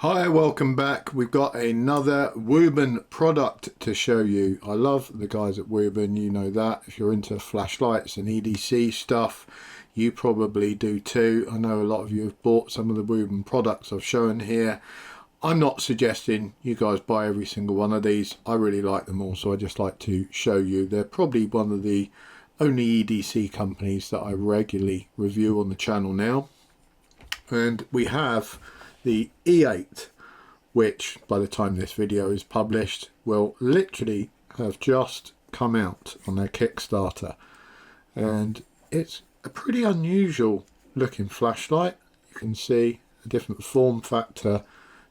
Hi, welcome back. We've got another Wuben product to show you. I love the guys at Wuben, you know that. If you're into flashlights and EDC stuff, you probably do too. I know a lot of you have bought some of the Wuben products I've shown here. I'm not suggesting you guys buy every single one of these. I really like them all, so I just like to show you. They're probably one of the only EDC companies that I regularly review on the channel now. And we have the E8, which by the time this video is published will literally have just come out on their Kickstarter, and it's a pretty unusual looking flashlight. You can see a different form factor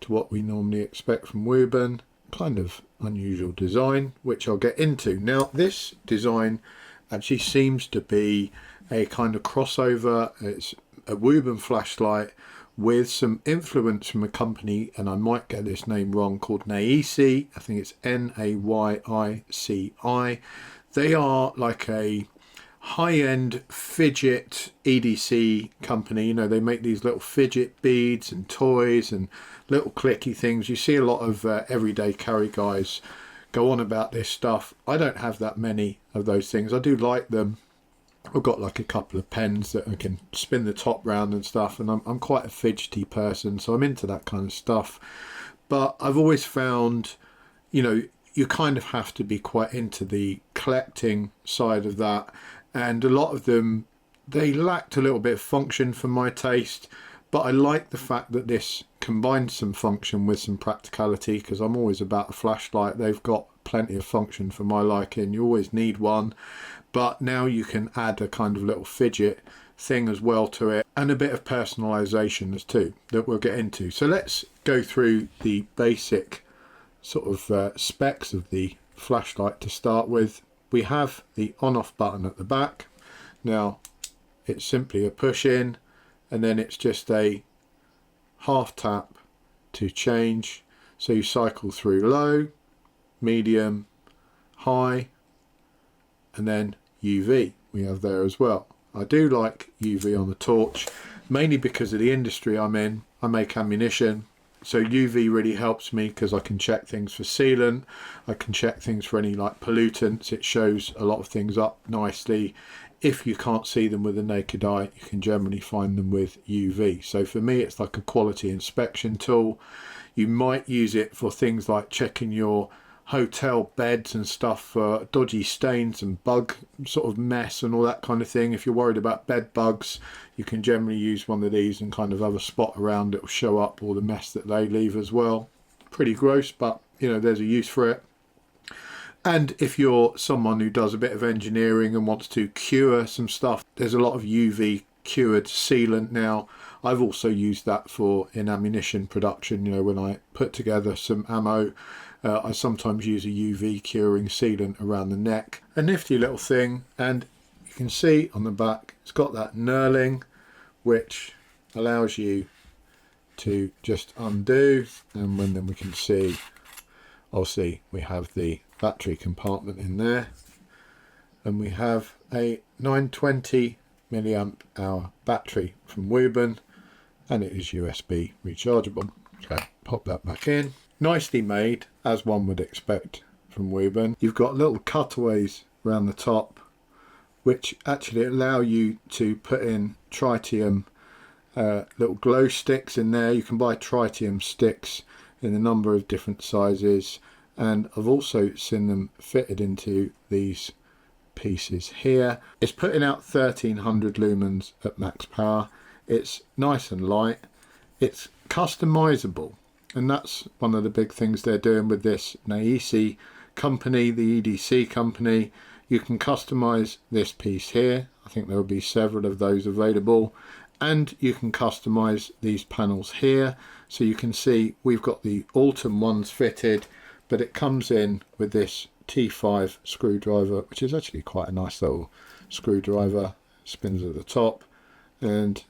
to what we normally expect from Wuben, kind of unusual design, which I'll get into. Now this design actually seems to be a kind of crossover. It's a Wuben flashlight with some influence from a company, and I might get this name wrong, called Nayici. I think it's N-A-Y-I-C-I. They are like a high-end fidget EDC company. You know, they make these little fidget beads and toys and little clicky things. You see a lot of everyday carry guys go on about this stuff. I don't have that many of those things. I do like them. I've got like a couple of pens that I can spin the top round and stuff, and I'm quite a fidgety person, so I'm into that kind of stuff. But I've always found, you know, you kind of have to be quite into the collecting side of that, and a lot of them, they lacked a little bit of function for my taste. But I like the fact that this combines some function with some practicality, because I'm always about a flashlight. They've got plenty of function for my liking. You always need one, but now you can add a kind of little fidget thing as well to it, and a bit of personalization as too, that we'll get into. So let's go through the basic sort of specs of the flashlight to start with. We have the on-off button at the back. Now it's simply a push in, and then it's just a half tap to change. So you cycle through low, medium, high, and then UV we have there as well. I do like UV on the torch, mainly because of the industry I'm in. I make ammunition, so UV really helps me because I can check things for sealant, I can check things for any like pollutants. It shows a lot of things up nicely. If you can't see them with the naked eye, you can generally find them with UV. So for me, it's like a quality inspection tool. You might use it for things like checking your hotel beds and stuff for dodgy stains and bug sort of mess and all that kind of thing. If you're worried about bed bugs, you can generally use one of these and kind of have a spot around. It will show up all the mess that they leave as well. Pretty gross, but you know, there's a use for it. And if you're someone who does a bit of engineering and wants to cure some stuff, there's a lot of UV cured sealant now. I've also used that for in ammunition production. You know, when I put together some ammo, I sometimes use a UV curing sealant around the neck. A nifty little thing, and you can see on the back it's got that knurling, which allows you to just undo, and then we can see, obviously we have the battery compartment in there, and we have a 920 milliamp hour battery from Wuben, and it is USB rechargeable. So pop that back in. Nicely made, as one would expect from Wuben. You've got little cutaways around the top, which actually allow you to put in tritium little glow sticks in there. You can buy tritium sticks in a number of different sizes, and I've also seen them fitted into these pieces here. It's putting out 1300 lumens at max power. It's nice and light. It's customizable, and that's one of the big things they're doing with this Nayici company, the EDC company. You can customize this piece here. I think there will be several of those available, and you can customize these panels here. So you can see we've got the Autumn ones fitted, but it comes in with this T5 screwdriver, which is actually quite a nice little screwdriver. Spins at the top, and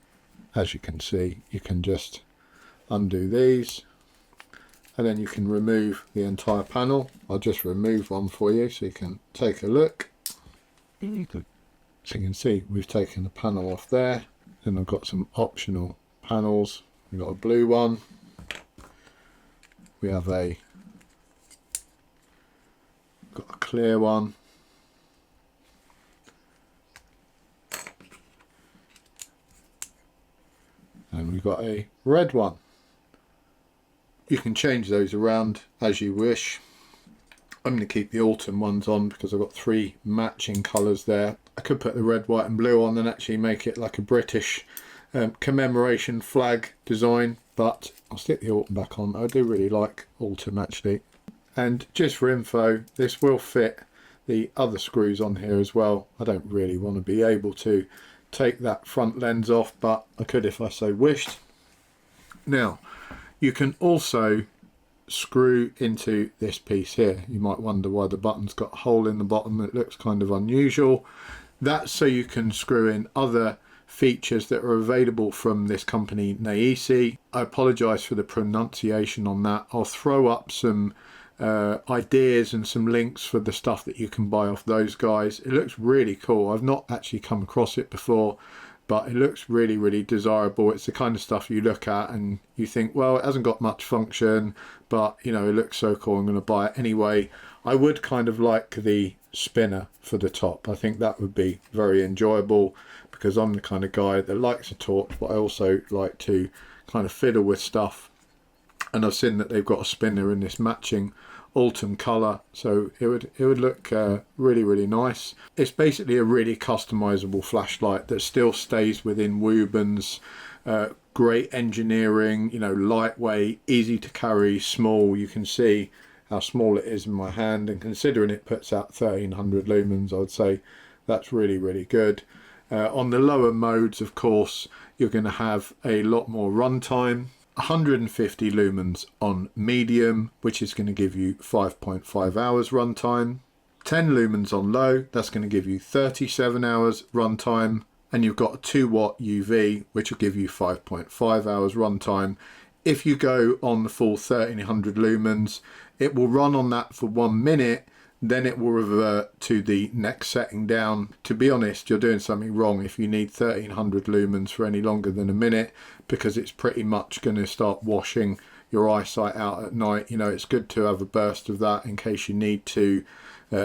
as you can see, you can just undo these, and then you can remove the entire panel. I'll just remove one for you so you can take a look. So you can see we've taken the panel off there. Then I've got some optional panels. We've got a blue one, we have got a clear one. And we've got a red one. You can change those around as you wish. I'm going to keep the autumn ones on because I've got 3 matching colours there. I could put the red, white and blue on and actually make it like a British commemoration flag design, but I'll stick the autumn back on. I do really like autumn actually. And just for info, this will fit the other screws on here as well. I don't really want to be able to take that front lens off, but I could if I so wished. Now, you can also screw into this piece here. You might wonder why the button's got a hole in the bottom. It looks kind of unusual. That's so you can screw in other features that are available from this company Nayici. I apologise for the pronunciation on that. I'll throw up some ideas and some links for the stuff that you can buy off those guys. It looks really cool. I've not actually come across it before, but it looks really, really desirable. It's the kind of stuff you look at and you think, well, it hasn't got much function, but you know, it looks so cool, I'm going to buy it anyway. I would kind of like the spinner for the top. I think that would be very enjoyable because I'm the kind of guy that likes a torch, but I also like to kind of fiddle with stuff. And I've seen that they've got a spinner in this matching autumn colour, so it would look really, really nice. It's basically a really customizable flashlight that still stays within Wuben's great engineering, you know, lightweight, easy to carry, small. You can see how small it is in my hand, and considering it puts out 1300 lumens, I would say that's really, really good. On the lower modes, of course, you're going to have a lot more runtime. 150 lumens on medium, which is going to give you 5.5 hours runtime. 10 lumens on low, that's going to give you 37 hours runtime. And you've got a 2 watt UV, which will give you 5.5 hours runtime. If you go on the full 1300 lumens, it will run on that for 1 minute, then it will revert to the next setting down. To be honest, you're doing something wrong if you need 1300 lumens for any longer than a minute, because it's pretty much going to start washing your eyesight out at night. You know, it's good to have a burst of that in case you need to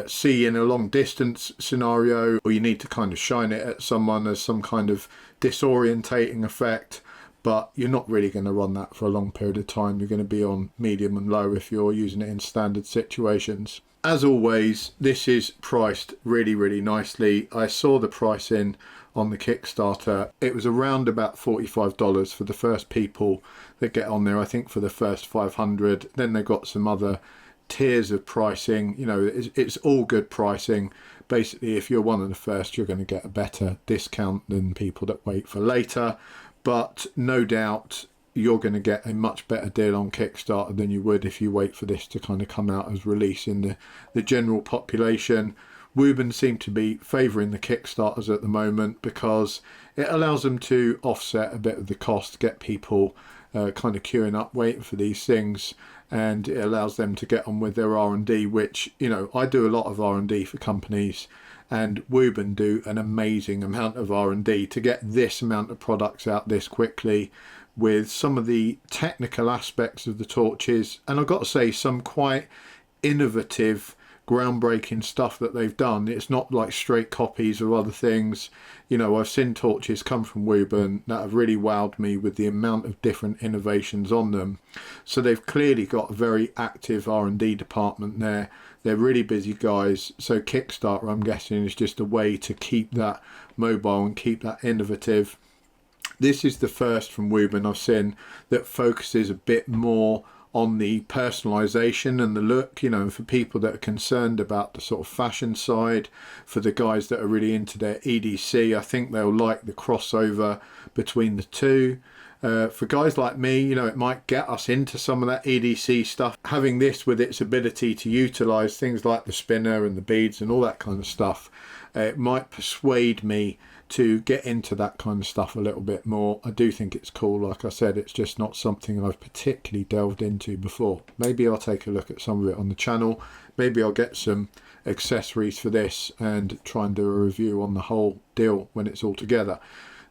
see in a long distance scenario, or you need to kind of shine it at someone as some kind of disorientating effect. But you're not really going to run that for a long period of time. You're going to be on medium and low if you're using it in standard situations. As always, this is priced really, really nicely. I saw the pricing on the Kickstarter. It was around about $45 for the first people that get on there. I think for the first 500. Then they got some other tiers of pricing. You know, it's all good pricing. Basically, if you're one of the first, you're going to get a better discount than people that wait for later. But no doubt you're going to get a much better deal on Kickstarter than you would if you wait for this to kind of come out as release in the general population. Wuben seem to be favouring the Kickstarters at the moment because it allows them to offset a bit of the cost, get people kind of queuing up waiting for these things, and it allows them to get on with their R&D, which, you know, I do a lot of R&D for companies, and Wuben do an amazing amount of R&D to get this amount of products out this quickly, with some of the technical aspects of the torches, and I've got to say some quite innovative, groundbreaking stuff that they've done. It's not like straight copies of other things. You know, I've seen torches come from Wuben that have really wowed me with the amount of different innovations on them. So they've clearly got a very active R&D department there. They're really busy guys. So Kickstarter, I'm guessing, is just a way to keep that mobile and keep that innovative. This is the first from Wuben I've seen that focuses a bit more on the personalization and the look, you know, for people that are concerned about the sort of fashion side. For the guys that are really into their EDC, I think they'll like the crossover between the two. For guys like me, you know, it might get us into some of that EDC stuff. Having this with its ability to utilize things like the spinner and the beads and all that kind of stuff, it might persuade me to get into that kind of stuff a little bit more. I do think it's cool. Like I said, it's just not something I've particularly delved into before. Maybe I'll take a look at some of it on the channel. Maybe I'll get some accessories for this and try and do a review on the whole deal when it's all together.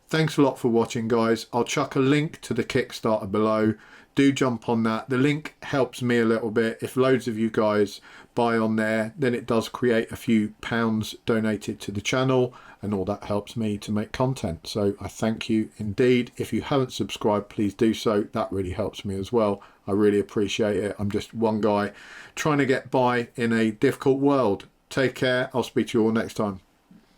Thanks a lot for watching, guys. I'll chuck a link to the Kickstarter below do jump on that. The link helps me a little bit. If loads of you guys buy on there, then it does create a few pounds donated to the channel, and all that helps me to make content. So I thank you indeed. If you haven't subscribed, please do so. That really helps me as well. I really appreciate it. I'm just one guy trying to get by in a difficult world. Take care. I'll speak to you all next time.